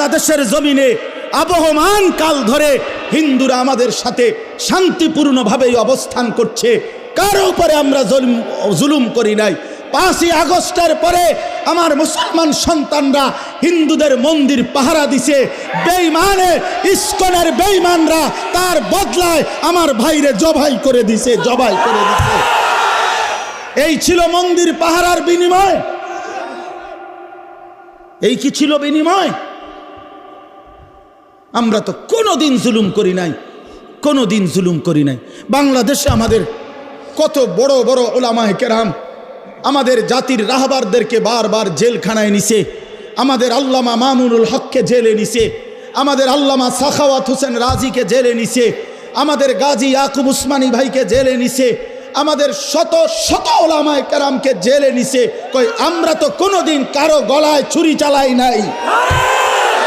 বাংলাদেশের জমিনে আবহমান কাল ধরে হিন্দুরা আমাদের সাথে শান্তিপূর্ণভাবেই অবস্থান করছে, কারো উপরে আমরা জুলুম করি নাই। 5ই আগস্টের পরে আমার মুসলমান সন্তানরা হিন্দুদের মন্দির পাহারা দিছে, বেঈমানে ইসকনের বেঈমানরা তার বদলায় আমার ভাইরে জবাই করে দিছে। এই ছিল মন্দির পাহারার বিনিময়? এই কি ছিল বিনিময়? আমরা তো কোনোদিন জুলুম করি নাই, কোনোদিন জুলুম করি নাই। বাংলাদেশে আমাদের কত বড় বড় উলামায়ে কেরাম আমাদের জাতির রাহবারদেরকে বারবার জেলখানায় নিছে, আমাদের আল্লামা মামুনুল হককে জেলে নিছে, আমাদের আল্লামা সাখাওয়াত হোসেন রাজিকে জেলে নিছে, আমাদের গাজী ইয়াকুব উসমানী ভাইকে জেলে নিছে, আমাদের শত শত উলামায়ে কেরামকে জেলে নিছে। কই আমরা তো কোনোদিন কারো গলায় ছুরি চালাই নাই।